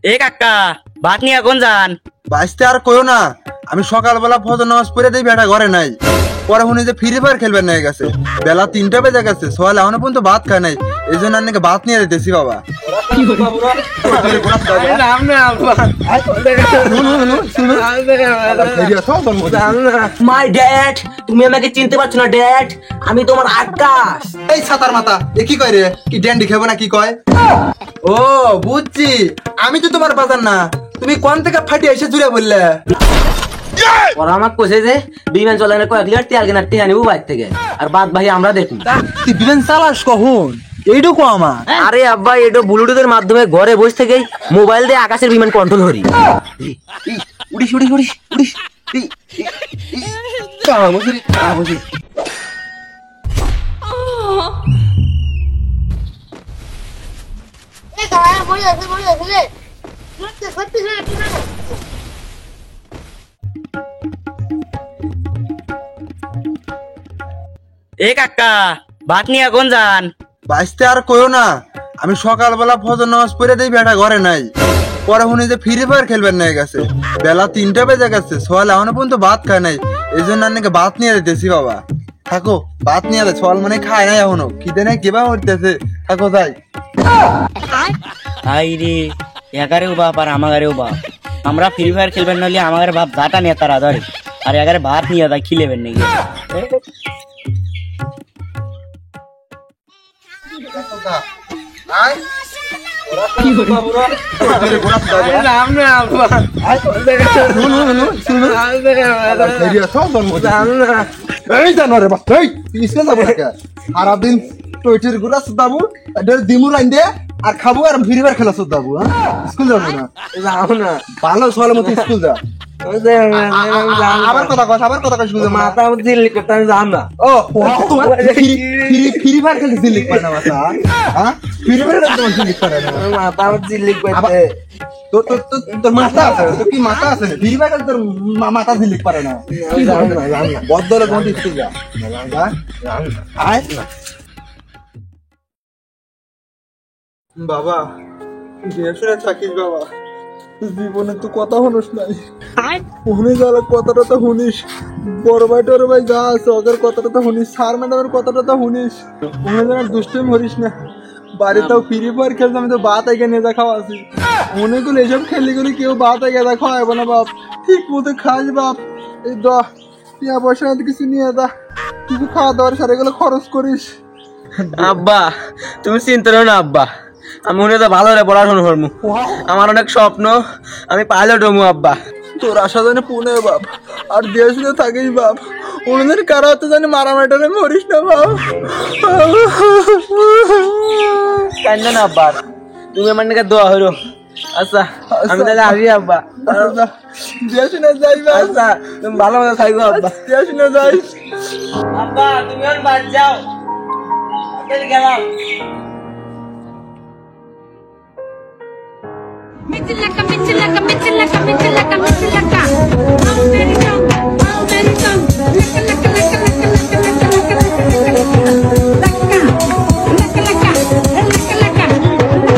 এ কাকা ভাত নিয়ে এখন যান। বাঁচতে আর কইও না, আমি সকালবেলা ফজর নামাজ পড়ে দেই, বেটা ঘরে নাই। পরে শুনি যে ফ্রি ফায়ার খেলবেন নিয়ে গেছে, বেলা 3টা বেজে গেছে, সোয়াল এখনো পর্যন্ত ভাত খায় নাই। এই জন্য আপনাকে ভাত নিয়ে দিতেছি বাবা। মাই ড্যাড, তুমি আমাকে চিনতে পারছো না ড্যাড? আমি তোমার আকাশ। এই ছাতার মাথা এ কি কয় রে? কি ড্যান্ডি খেবো না কি কয়? ও বুঝছি, আমি তো তোমার বাজার না। তুমি কোন থেকে ফাটিয়ে এসে জুড়ে বললে? ওরা আমাকে কইছে যে বিমান চলানো কয়েক লিটার তেল কেনার টিহা নিবো বাইর থেকে, আর বাদ ভাই আমরা দেখুন। তুই বিমান চালাস কখন? এইটুকু আমার। আরে আব্বা, এটা ব্লুটুথের মাধ্যমে ঘরে বসে থেকে মোবাইল দিয়ে আকাশের বিমান কন্ট্রোল করি। উড়িস উড়িস উড়িস উড়িস। এ কাকা ভাত নিয়ে এখন যান। বাঁচতে আর কইও না, আমি সকালবেলা ফজর নামাজ পড়ে দেই, বেটা ঘরে নাই। পরে শুনি যে ফ্রি ফায়ার খেলবেন নিয়ে গেছে, বেলা 3টা বেজে গেছে, সোয়াল এখনো পর্যন্ত ভাত খায় নাই। এই জন্য আপনাকে ভাত নিয়ে দিতেছি বাবা। থাকো ভাত নিয়ে দে, সোয়াল মানে খায় নাই এখনো, খিদে নাই কিবা করতেছে। থাকো যাই। হাই রে, এগারেও বাপ আর আমাগারেও বাপ। আমরা ফ্রি ফায়ার খেলবেন নইলে আমাদের বাপ ভাতা নিয়ে তারা ধরে, আর এগারে ভাত নিয়ে যায় খিলেবেন নাকি। এই জানোরে বাপ, এই স্কুল যাবো না কে? সারাদিন টয়টির গুড়া সুদাবো, ডিমু রাইন দে আর খাবো, আর ফ্রি ফায়ার খেলা সুদাবো। স্কুল যাবো না? যাও না, ভালো সোয়ালের মতো স্কুল যা। আবার কথা কস, আবার কথা কস। মাথা দিল্লি করতে আমি যাও না। ও তোমার ফ্রি ফায়ার খেলতে দিল্লি পায় না মাথা? হ্যাঁ, ফ্রি ফায়ার তোমার দিল্লি পারে না মাথা দিল্লি আবার? করতে তোর তোর তোর তোর মাথা আছে? তোর কি মাথা আছে? ফ্রি ফায়ার খেলতে তোর মাথা দিল্লি পারে না? বদলে কোন স্কুল যা। আয় বাবা, শুনে থাকিস বাবা, জীবনে তো কথা শুনিস নাই। শুনি যারা কথাটা তো শুনিস, বড় ভাই টর ভাই যা আছে ওদের কথাটা তো শুনিস, স্যার ম্যাডামের কথাটা তো শুনিস। শুনে যেন দুষ্টাইম করিস না। বাড়িতেও ফ্রি ফায়ার খেলতে আমি তো ভাত আইকে নেজা খাওয়া আছি। মনে করলে এসব খেলি করে কেউ ভাত আইকে দা খাওয়াবো না বাপ। ঠিক মতো খাস বাপ। এই টিয়া পয়সা কিছু নিয়ে দা, কিছু খাওয়া দাওয়ার সারে গেলে খরচ করিস। আব্বা, তুমি চিন্তা করো না আব্বা, আমি মনে তো ভালো রে পড়াশোনা করবো। আমার অনেক স্বপ্ন, আমি পাইলট হবো আব্বা। তোর আশা জানে পুনে বাপ, আর দেশ থাকিস বাপ। ওদের কারা হতে জানি মারামারি মরিস না বাপ। কেন না আব্বা, তুমি আমার নাকি দোয়া হইলো। আচ্ছা আমি তাহলে আসি আব্বা। দেশ না যাই বাপ। আচ্ছা তুমি ভালো মতো থাকবো আব্বা। দেশ না যাই। আব্বা তুমি আর বাদ যাও, গেলাম। Mitilaka, mitilaka, mitilaka, mitilaka, mitilaka. Oh, very young, oh, very young. Laka, laka, laka, laka, laka, laka, laka, laka, laka, laka, laka,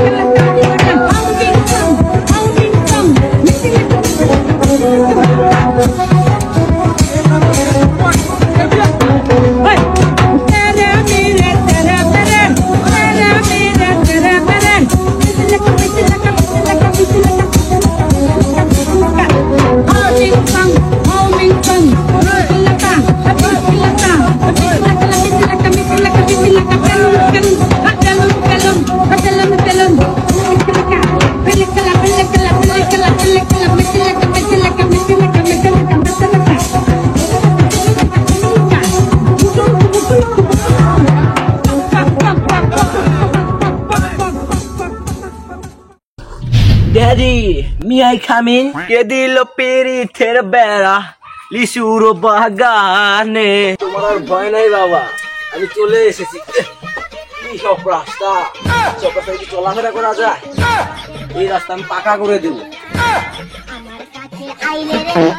laka, laka, laka, oh, very young, oh, very young. Mitilaka, hey. Tara, mera, tara, tara. Tara, mera, tara, tara. Mitilaka, mitilaka, mitilaka, mitilaka. Daddy, may I come in? কে দিল পিরিতের বেড়া লিসুর বাগানে? তোমার আর ভয় নাই বাবা, আমি চলে এসেছি। কি সব রাস্তা, সব রাস্তায় কি চলাফেরা করা যায়? এই রাস্তা আমি পাকা করে দেব।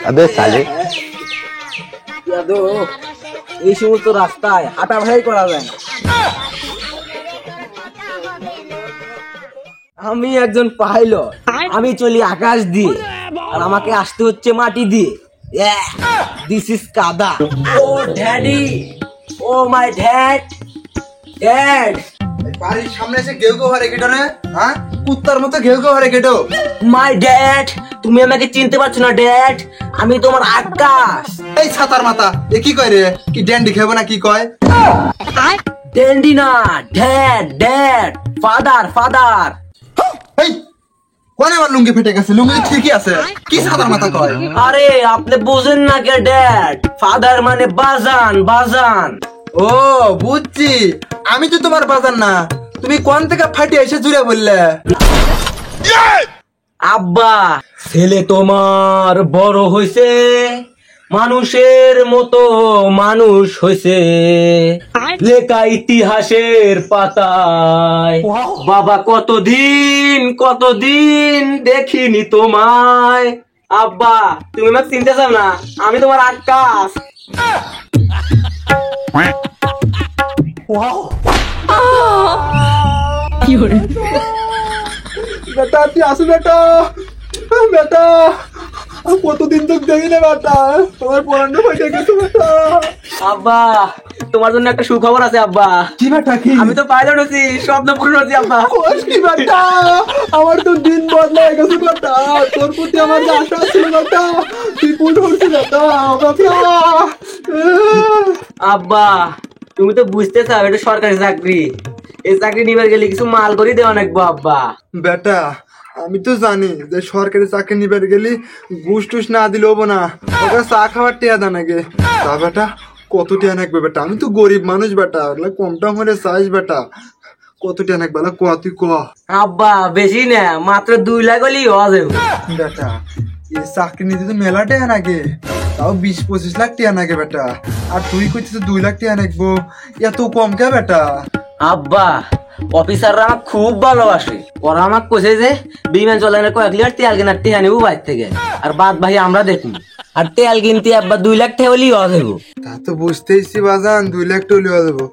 আবে সালে, এই সমস্ত রাস্তায় হাঁটাফেরাই করা যায় না। আমি একজন পাইলট, আমি চলি আকাশ দিয়ে আর আমাকে আসতে হচ্ছে মাটি দিয়ে। দিস ইজ কাদা। Oh daddy, oh my dad, dad. বাড়ির সামনে এসে ঘেউ ঘেউ হারে কেটো রে, হ্যাঁ কুত্তার মতো ঘেউ ঘেউ হারে কেটো। মাই ড্যাড, তুমি আমাকে চিনতে পারছো না ড্যাড, আমি তোমার আকাশ। এই ছাতার মাথা এ কি কয় রে, কি ড্যান্ডি খেবো না কি কয়? ড্যান্ডি না, ড্যাড, ড্যাড, ফাদার, ফাদার। এই কোনে আমার লুঙ্গি ফেটে গেছে, লুঙ্গি তো ঠিকই আছে, কি ছাতার মাথা কয়? আরে আপনি বুঝেন না কে ড্যাড, ফাদার মানে বাজান, বাজান। ও বুঝছি, আমি তো তোমার বাজার না, তুমি কোন থেকে ফাটি এসে জুড়ে বললে? আব্বা, ছেলে তোমার বড় হইছে, মানুষের মতো মানুষ হইছে, লেখা ইতিহাসের পাতায়। বাবা কতদিন কতদিন দেখিনি তোমায়। আব্বা, তুমি আমাকে চিনতে চাও না, আমি তোমার আকাশ। বেটা তুই আসো বেটা, বেটা কতদিন তো দেখি না বেটা, তোমার পড়ানো ফাটে গেছে বেটা। আব্বা, তোমার জন্য একটা সুখবর আছে আব্বা। কি বেটা কি? আমি তো পাইলট হচ্ছি, স্বপ্ন পূরণ হচ্ছি আব্বা। কোষ কি বেটা, আমার তো দিন বদলে গেছে বেটা, তোর প্রতি আমার যে আশা ছিল বেটা, তুই পূর্ণ হচ্ছে বেটা, বেটা। আব্বা, তুমি তো বুঝতে চাও এটা সরকারি চাকরি, এই চাকরি নিবার গেলে কিছু মাল করে দেওয়া লাগবো আব্বা। বেটা আমি তো জানি যে সরকারি চাকরি নিবার গেলি ঘুষ টুস না দিলে হবো না, ওকে চা খাবার টিয়া দেন আগে। তা বেটা কত টিয়া নাকবে বেটা, আমি তো গরিব মানুষ বেটা, কম টম হলে চাইস বেটা, কত টিয়া নাকবে ক তুই ক। আব্বা বেশি না, মাত্র 2 লাখ হলেই হওয়া যাবে। বেটা এই চাকরি নিতে তো মেলা টিয়া নাগে, তাও 20-25 লাখ টিয়া নাগে বেটা, আর তুই কইছিস 2 লাখ টিয়া নাকবো, এত কম কে বেটা? আব্বা, অফিসাররা আমাকে খুব ভালোবাসে, ওরা আমাকে কইছে যে বিমান চলানোর কয়েক লিটার তেল কেনার টেহা নেবো বাইর থেকে, আর বাদ ভাই আমরা দেখুন। আর তেল কিনতে আব্বা 2 লাখ টাকা হলেই হওয়া যাবে। তা তো বুঝতেইছি বাজান, 2 লাখ টাকা লিয়া দেবো,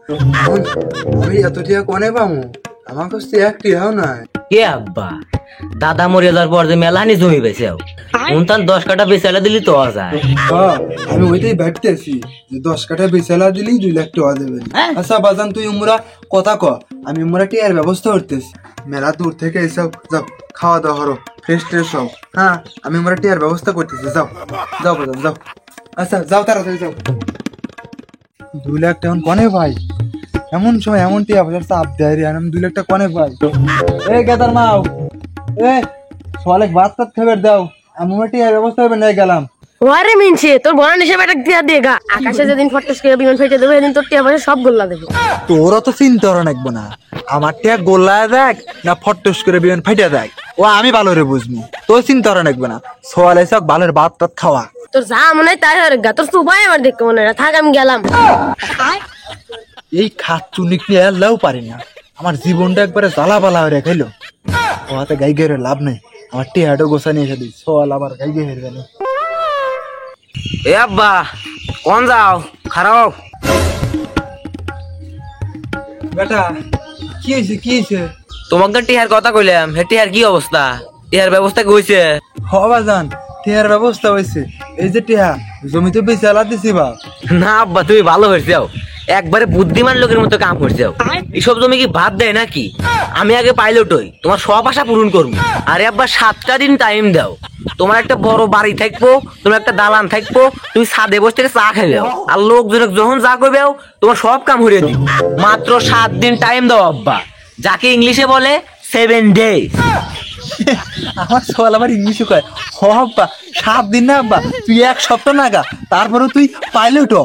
আমি এত টিয়া কনে পামু, আমার কাছে 1 টিয়াও নাই। কে আব্বা, দাদা মরে যাওয়ার পর যে মেলানি জমি বেছে তার 10 কাঠা বেচালা দিলি তো হওয়া যায়। আমি ওইটাই ভাবতেছি যে 10 কাঠা বেচালা দিলেই 2 লাখ টাকা দেবেন। আচ্ছা বাজান তুই উমরা কথা ক, আমি উমরা টিয়ার ব্যবস্থা করতেছি, মেলা দূর থেকে এসব যাও খাওয়া দাওয়া হরো, ফ্রেশ ট্রেশ সব, হ্যাঁ আমি উমরা টিয়ার ব্যবস্থা করতেছি, যাও যাও বাজান যাও। আচ্ছা যাও তাড়াতাড়ি যাও। 2 লাখ টাকা কনে ভাই, এমন সময় এমন টিয়া বাজার চাপ দেয় রে, আমি 2 লাখ টাকা কনে ভাই? এ গেদার মাও, এ সোয়ালেক ভাত টাত খাবার দাও, আমি উমরা টিয়ার ব্যবস্থা হবে না গেলাম। ওরে মিনছে তোর বড় হিসেবে একটা দিয়া দেগা, আকাশে যেদিন ফটস করে বিমান ফেটে দেবে সেদিন তোর টিয়া পয়সা সব গোল্লা দেবে। তোরা তো চিন্তা করা লাগবো না, আমার টিয়া গোল্লায় দেখ না ফটস করে বিমান ফাইটা দেখ, ও আমি ভালো রে বুঝবো, তোর চিন্তা করা লাগবে না, সোয়ালে সব ভালোর ভাত টাত খাওয়া। তোর যা মনে হয় তাই হয়ে গা, তোর সুপাই আমার দেখতে মনে হয় না, থাক আমি গেলাম। এই খাচ্চুনিক নিয়ে এলাও পারি না, আমার জীবনটা একবারে জ্বালা পালা হয়ে খাইলো, ও হাতে গাই গেরে লাভ নেই, আমার টিয়াটা গোসা নিয়ে এসে দিই, সোয়াল আবার গাই গে হেরে গেল। এ আব্বা কোন যাও, খারাপ। বেটা কি হয়েছে কি হয়েছে? তোমাকে টিহার কথা কইলাম, হে টিহার কি অবস্থা? টিহার ব্যবস্থা কি হইছে? হবা জান টিয়ার ব্যবস্থা হয়েছে, এই যে টিয়া জমি তো বেশি আলা দিছি বা। না আব্বা তুমি ভালো হয়েছে, একবারে বুদ্ধিমান লোকের মতো কাম করছে। এইসব জমি কি ভাত দেয় নাকি? আমি আগে পাইলট হই, তোমার সব আশা পূরণ করবো। আরে আব্বা 7টা দিন টাইম দাও, তোমার একটা বড় বাড়ি থাকবো, তোমার একটা দালান থাকবো, তুমি ছাদে বসে থেকে চা খাইবে, আর লোকজন যখন যা করবে তোমার সব কাম হরিয়ে দিব। মাত্র 7 দিন টাইম দাও আব্বা, যাকে ইংলিশে বলে 7 days। আমার সোয়াল আবার ইংলিশে কয়, হ আব্বা 7 দিন না আব্বা, তুই 1 সপ্তাহ নাগা, তারপরে তুই পাইলট হ।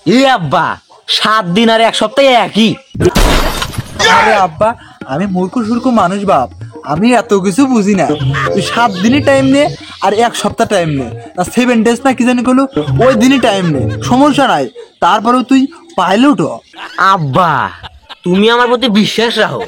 এ আব্বা 7 দিন আর 1 সপ্তাহ একই। আরে আব্বা আমি মূর্খ সুর্খ মানুষ বাপ, আমি এত কিছু বুঝি না, তুই 7 দিনই টাইম নে আর 1 সপ্তাহ টাইম নে, না 7 days না কি জানি কইলো, ওই দিনই টাইম নে, সমস্যা নাই, তারপরেও তুই পাইলট হ। আব্বা তুমি আমার প্রতি বিশ্বাস রাখো,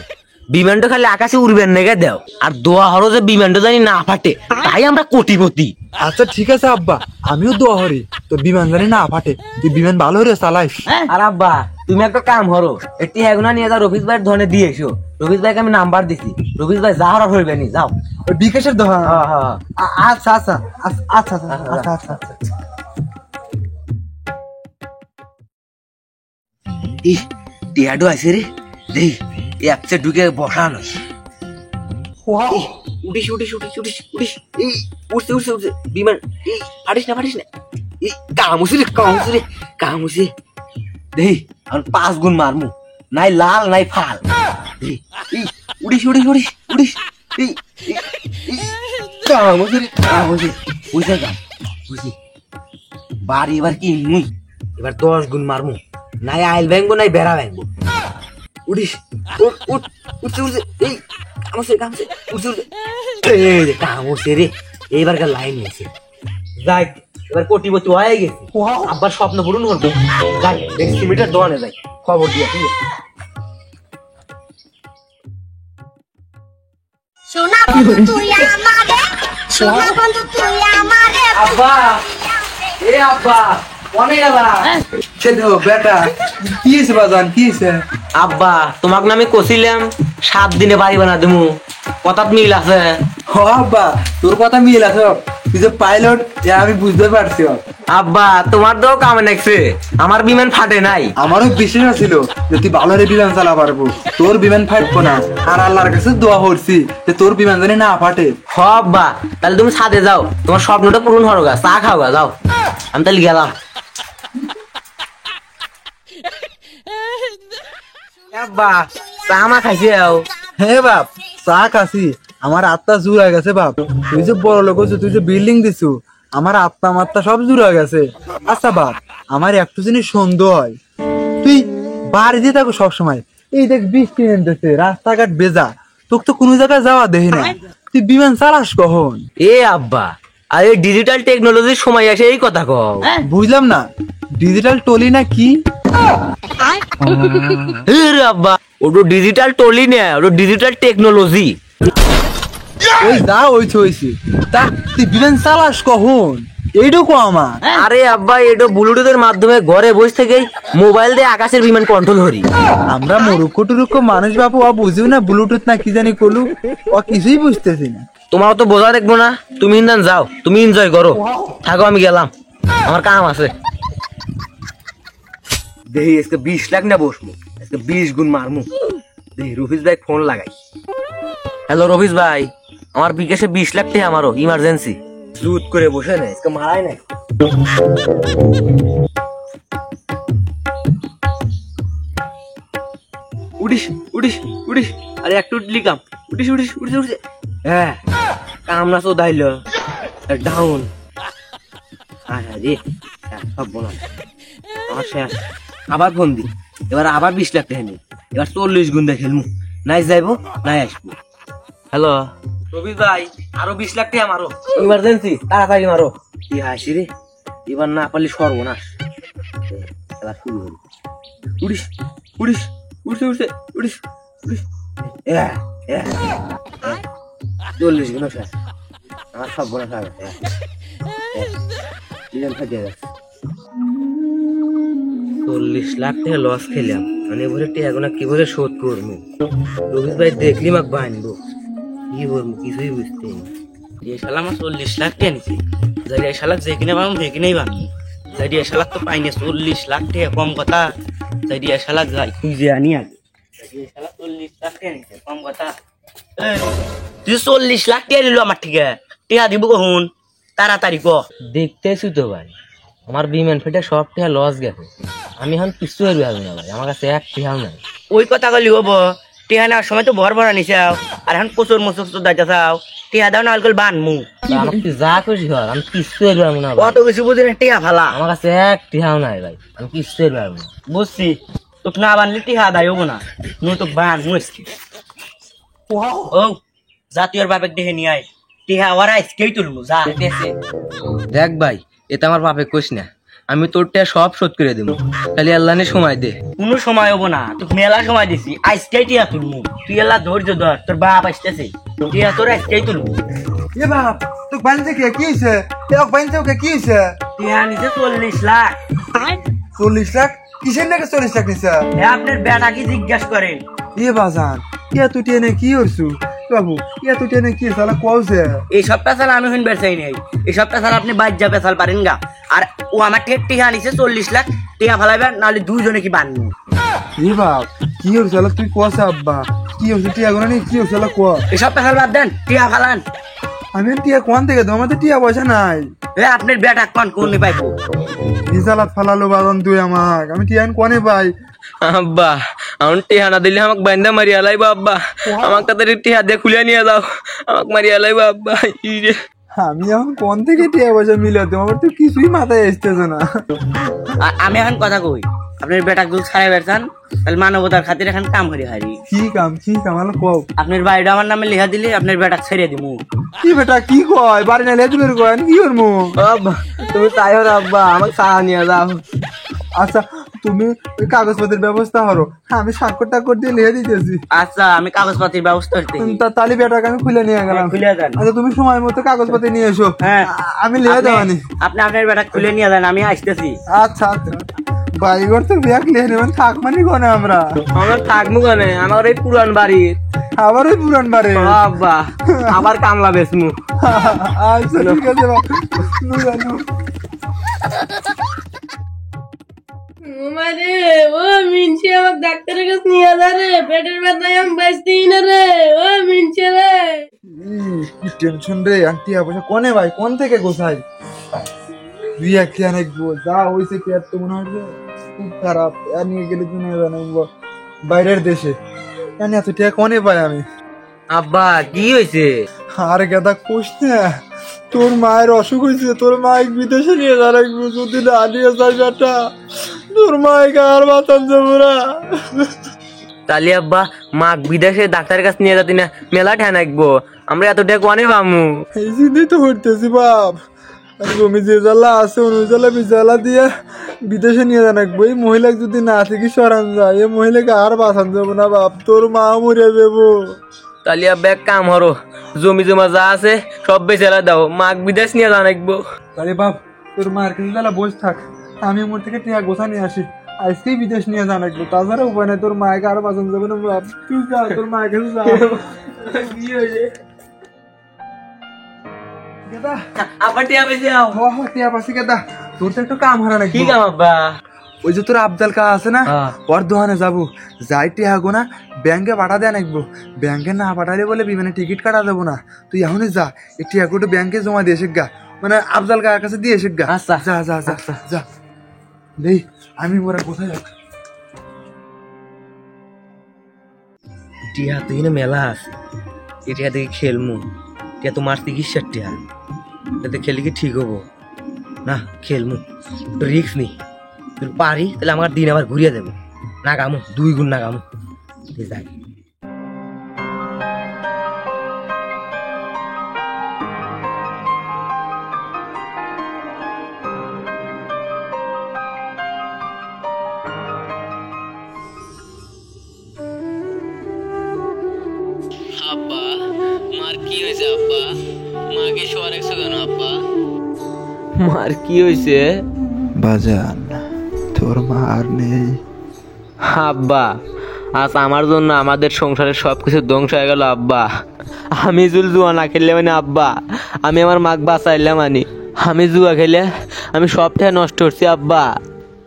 বিমানটা খালি আকাশে উড়বেন নেগে দাও, আর দোয়া হলো যে বিমানটা জানি না ফাটে, তাই আমরা কোটিপতি। আচ্ছা ঠিক আছে আব্বা, আমিও দোয়া হরি। তোর বিমান জানি না ফাটে, তুই বিমান ভালো করে চালাইস। আর আব্বা তুমি একটা কাম করো, একটি এগুনা নিয়ে যাও রফিজ ভাইয়ের ধনে দিয়ে এসো। রফিজ ভাইকে আমি নাম্বার দিছি, রফিজ ভাই যা হওয়ার হইবে নি, যাও। ওই বিকাশের দোকান? হ্যাঁ হ্যাঁ আচ্ছা আচ্ছা আচ্ছা আচ্ছা আচ্ছা আচ্ছা। টিয়াডো আছে রে, দেই অ্যাপসে ঢুকে বসানো। উঠিস উঠিস উঠিস উঠিস উঠিস, এই উঠছে উঠছে উঠছে বিমান। এই ফাটিস না, এই কামুসি রে কামুসি। দেই আমি 5 গুণ মারমু, নাই লাল নাই ফাল। দেই এই উঠিস উঠিস উঠিস উঠিস, এই কামুসি বুঝে যা বুঝি। বাড়ি এবার কি মুই এবার 10 গুণ মারমু, নাই আইল ব্যাংবো নাই বেড়া ব্যাংবো। উঠিস উঠছে উঠছে, এই কামছে উঠছে কামছে রে। এইবার লাইন নিয়েছে, যাই এবার কোটিপতি হয়ে গেছে। আব্বার স্বপ্ন পূরণ করবো, যাই এক্সিমিটার দোকানে যাই খবর দিয়া। ঠিক আছে সোনা বন্ধু তুই আমারে, সোনা বন্ধু তুই আমারে। আব্বা, এ আব্বা অনেক গেলা। সে দেখো বেটা, কি হয়েছে বাজান, কি হয়েছে? আব্বা তোমাকে না আমি কছিলাম 7 দিনে বাড়ি বানা দেবো, কথাত মিল আছে। হ আব্বা, তোর কথা মিল আছে, তুই যে পাইলট আমি বুঝতে পারছি। আব্বা তোমার তো কামে নাকছে, আমার বিমান ফাটে নাই। আমারও বিশ্বাস ছিল যে তুই ভালো বিমান চালা পারবো, তোর বিমান ফাটবো না। আর আল্লাহর কাছে দোয়া করছি যে তোর বিমান জানি না ফাটে। হ আব্বা, তাহলে তুমি ছাদে যাও, তোমার স্বপ্নটা পূরণ হলো গা, চা খাও গা, যাও। আমি তাহলে গেলাম। আব্বা চা মা খাইছে? হে বাপ, চা খাসি, আমার আত্মা জুড়া গেছে বাপ। তুই যে বড় লোক হয়েছো, তুই যে বিল্ডিং দিছু, আমার আত্মা মাত্রা সব জুড়া গেছে। আচ্ছা বাপ, আমার একটু জিনিস সন্দেহ হয়, তুই বাড়ি দিয়ে থাকো সবসময়, এই দেখ বৃষ্টি নেমতেছে, রাস্তাঘাট বেজা, তোকে তো কোনো জায়গায় যাওয়া দেখি না, তুই বিমান চালাস কখন? এ আব্বা, আর এই ডিজিটাল টেকনোলজির সময় আসে এই কথা কও? বুঝলাম না, ডিজিটাল টলি না কি? রে আব্বা, ওটা ডিজিটাল টলি না, ওটা ডিজিটাল টেকনোলজি। ওই যা হইছে তা তুই বিমান চালাস কখন এইটুকু আমার? আরে আব্বা, এটা ব্লুটুথের মাধ্যমে ঘরে বসে থেকেই মোবাইল দিয়ে আকাশের বিমান কন্ট্রোল করি। আমরা মরুক্ষ টুরুক্ষ মানুষ বাপু, ও বুঝিও না ব্লুটুথ না কি জানি করলু, ও কিছুই বুঝতেছি না। তোমার তো বোঝা দেখবো না, তুমি ইন্দান যাও, তুমি এনজয় করো, থাকো আমি গেলাম, আমার কাম আছে। দেখি আজকে 20 লাখ না বসবো, আজকে 20 গুণ মারমু। দেখি রফিজ ভাই ফোন লাগাই। হ্যালো রফিজ ভাই, আমার বিকাশে 20 লাখ টাকা আমারও ইমার্জেন্সি। জুত করে বসে নেই, আজকে মারাই নাই। উঠিস উঠিস উঠিস, আরে একটু লিকাম, উঠিস উঠিস উঠিস উঠিস। হ্যাঁ কাম না তো দাইল ডাউন। হ্যাঁ হ্যাঁ রে, সব বলা আমার শেষ। আবার ফোন দি, এবার আবার 20 লাখ টাকা নেই, এবার 40 গুণ দিয়ে খেলমু, নাই যাইবো নাই আসবো। হ্যালো রবি ভাই, আরো 20 লাখ টাকা মারো ইমার্জেন্সি, তাড়াতাড়ি মারো। কি হাসি রে, এবার না পারলে সর্বনাশ। খেলা শুরু হল, উড়িস উড়িস উড়ছে উড়ছে উড়িস উড়িস। 40 গুণ শেষ, আমার সব বোনা খাবে। ফাটিয়ে গেছে, 40 লাখ টাকা লস খেলাম, মানে এবারে টাকা না কিভাবে শোধ করবো? রবি ভাই দেখলি মাক বানবো, কি বলবো কিছুই বুঝতে নেই। যে শালা আমার 40 লাখ টাকা নিছি, যাই শালা যে কিনে পাবো সে কিনেই বাকি, যাই শালা তো পাইনি 40 লাখ টাকা, কম কথা। যাই শালা যাই তুই যে আনি আগে, শালা 40 লাখ টাকা নিছে, কম কথা। তুই 40 লাখ টাকা নিল আমার, ঠিক আছে টাকা দিব কখন? তাড়াতাড়ি ক। দেখতেছি তো ভাই, আমার বিমান ফেটে সব টাকা লস গেছে, আমি এখন কিছু আর ভাবি না ভাই, আমার কাছে এক টাকাও নাই। ওই কথা গলি হবো, টিহা নেওয়ার সময় তো ভর ভরা নিছাও, আর এখন প্রচুর মসুর তো দাইতে চাও, টিহা দাও না আলকল বানমু। আমাকে তুই যা খুশি হর, আমি কিছু আর পারবো না ভাই, অত কিছু বুঝি না, টিহা ফালা। আমার কাছে এক টাকাও নাই ভাই, আমি কিছু আর পারবো না। বুঝছি, তোকে না বানলে টিহা দায় হবো না, নু তো বানমু আজকে। ও জাতীয় বাপের দেখে নিয়ে আয়, টিহা ওরা আজকেই তুলবো, যা। দেখ ভাই, এটা আমার বাপে কইস না, আমি তোর টাকা সব শোধ করে দেবো, খালি আল্লাহ নে সময় দে। কোনো সময় হবো না, তোকে মেলা সময় দিছি, আজকেই টিহা তুলবো, তুই এলা ধৈর্য ধর, তোর বাপ আসতেছে, টিহা তোর আজকেই তুলবো। এ বাপ, তোকে বানছে কি হয়েছে? কি হয়েছে? টিয়া নিছে 40 লাখ। 40 লাখ কিসের নাকি 40 লাখ নিছে? এ আপনার বেটা কি জিজ্ঞাসা করেন? এ বাজান ইয়া তুই টেনে কি করছু বাবু? ইয়া তুই টেনে কি সালা কওছে? এই সব পেশাল আমি শুনবার চাই নাই। এই সব পেশাল আপনি বাজ্যা পেশাল পারেন গা। আর ও আমার টিয়া নিছে 40 লাখ, টিয়া ফালাইবেন নাহলে দুইজনে কি বানবো। এ বাপ কি করছ সালা তুই কওছে আব্বা? কি হইছে টিয়া গোনা নি কি হইছে সালা ক? এই সব পেশাল বাদ দেন, টিয়া ফালান। আমি টিয়া কোন থেকে দেব? আমাদের টিয়া পয়সা নাই। এ আপনার বেটা কোন পাইবো? রিজালাত ফালালো বাজান তুই আমাক, আমি টিয়া কোনে পাই? আব্বা আমার টিহা না দিলে আমাকে বান্ধা মারিয়া লাইবা আব্বা। আমাকে তাদের টিহা দিয়ে খুলে নিয়ে যাও, আমাকে মারিয়া লাইবা আব্বা। আমি এখন কোন থেকে টিয়া পয়সা মিলাতে? আমার তো কিছুই মাথায় আসতেছে না। আমি এখন কথা কই, আপনার বেটা গুলো ছাড়াই বেরছান, তাহলে মানবতার খাতির এখন কাম করি হারি। কি কাম আলো কও। আপনার বাড়িটা আমার নামে লেখা দিলে আপনার বেটা ছেড়ে দিমু। কি বেটা কি কয়? বাড়ি না লেজ বের কয় কি করমু? আব্বা তুমি তাই হো আব্বা, আমাকে সাহা নিয়ে যাও। আচ্ছা তুমি ওই কাগজপত্রের ব্যবস্থা করো, আমি স্বাক্ষর টাক্ষর দিয়ে লিখে দিতেছি। আচ্ছা আমি কাগজপাতির ব্যবস্থা করতেছি। তালি বেটাকে আমি খুলে নিয়ে গেলাম। খুলে দেন। আচ্ছা তুমি সময় মতো কাগজপত্র নিয়ে এসো। হ্যাঁ আমি লিখে দেওয়ানি। আপনি আপনার বেটা খুলে নিয়ে যান, আমি আসতেছি। আচ্ছা বাইগর তো ব্যাগ লিখে নেবেন, থাক মানে কোনে আমরা? আমার থাকবো কেনে, আমার এই পুরান বাড়ি। আবার ওই পুরান বাড়ি? আব্বা আবার কামলা বেসমু। আচ্ছা ঠিক আছে নু। মারে ও মিনছি আমাকে ডাক্তারের কাছে নিয়ে যা রে, পেটের ব্যথায় আমি বাঁচতেই না রে। ও মিনছে রে, কি টেনশন রে। আন্টি পয়সা কোনে ভাই, কোন থেকে গোছাই? দুই এক খেয়ে নাকবো যা হয়েছে কি আর তো মনে হচ্ছে খুব খারাপ। আর নিয়ে গেলে তো নেবে না বাইরের দেশে। জানি এত টাকা কোনে পাই আমি? আব্বা কি হয়েছে? আর গাদা কোষ না, তোর মায়ের অসুখ হয়েছে, তোর মাইক বিদেশে নিয়ে যা রাখবো। যদি না নিয়ে যায় বেটা, তোর মাইকে আর বাঁচান যাবো না। তালি আব্বা মাক বিদেশে ডাক্তারের কাছে নিয়ে যাতি না, মেলা ঠ্যান রাখবো। আমরা এত টাকা কোনে পামু? এই চিন্তাই তো হইতেছি বাপ। জমি যে জ্বালা আছে ওই জ্বালা বিজ্বালা দিয়ে বিদেশে নিয়ে যান রাখবো। এই মহিলা যদি না থেকে সরান যায়, এই মহিলাকে আর বাঁচান যাবো না বাপ, তোর মা মরে যাবো। তালি আব্বা এক কাম হরো, জমি জমা যা আছে সব বেচেলা দাও, মাক বিদেশ নিয়ে যান রাখবো। আরে বাপ তোর মার কাছে জ্বালা বসে থাক, আমি মোর থেকে টিয়া গোছা নিয়ে আসি, আজকেই বিদেশ নিয়ে যান রাখবো। তাছাড়া উপায় নাই, তোর মাকে আর বাঁচান যাবে না বাপ। তুই যা, তোর মায়ের কাছে যা। কি হয়েছে? গেদা আবার টিয়া বেঁচে যাও। টিয়া পাশে গেদা, তোর তো একটু কাম হারা নাকি? কি কাম আব্বা? ওই যে তোর আবদাল কা আছে না, হ্যাঁ। ওর দোকানে যাবো, যাই টিয়া গো না ব্যাংকে পাঠা দেয় নাকবো। ব্যাংকে না পাঠালে বলে বিমানে টিকিট কাটা দেবো না। তুই এখনই যা, এই টিয়া গোটা ব্যাংকে জমা দিয়ে এসে গা, মানে আবদাল কার কাছে দিয়ে এসে গা। আচ্ছা। যা যা যা যা দেই, আমি মোরা কোথায় যাক। টিয়া তো এখানে মেলা আছে, এই টিয়া থেকে খেলমু। টিয়া তোমার চিকিৎসার টিয়া, এতে খেলে কি ঠিক হবো না? খেলমু, একটু রিক্স নি। যদি পারি তাহলে আমার দিন আবার ঘুরিয়ে দেবো। না গামু, 2 গুণ না গামু। যাই আব্বা মার কি হয়েছে আব্বা? মাকে শোয়া রাখছো কেন আব্বা? মার কি হয়েছে? বাজান তোর মা আর নেই। আব্বা আজ আমার জন্য আমাদের সংসারের সবকিছু ধ্বংস হয়ে গেল আব্বা। আমি জুয়া না খেললে মানে আব্বা, আমি আমার মাকে বাঁচাইলাম মানে। আমি জুয়া খেলে আমি সবটাই নষ্ট করছি আব্বা।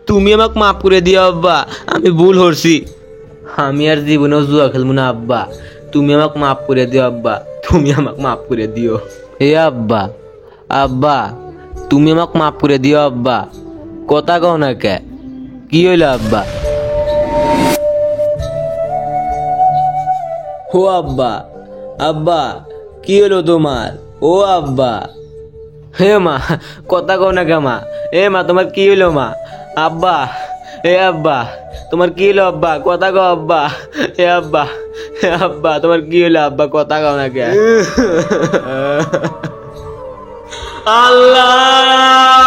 তুমি আমাকে মাফ করে দিও আব্বা, আমি ভুল করছি। আমি আর জীবনেও জুয়া খেলবো না আব্বা, তুমি আমাকে মাফ করে দিও আব্বা, তুমি আমাকে মাফ করে দিও। এ আব্বা, আব্বা তুমি আমাকে মাফ করে দিও আব্বা। কথা কও না কে? কি হইলো আব্বা? ও আব্বা, আব্বা কি হলো তোমার? ও আব্বা, হে মা কথা কও না কে মা? এ মা তোমার কি হলো মা? আব্বা, এ আব্বা তোমার কি হলো আব্বা? কথা কও আব্বা। এ আব্বা, হে আব্বা তোমার কি হলো আব্বা? কথা কও না কে? আল্লাহ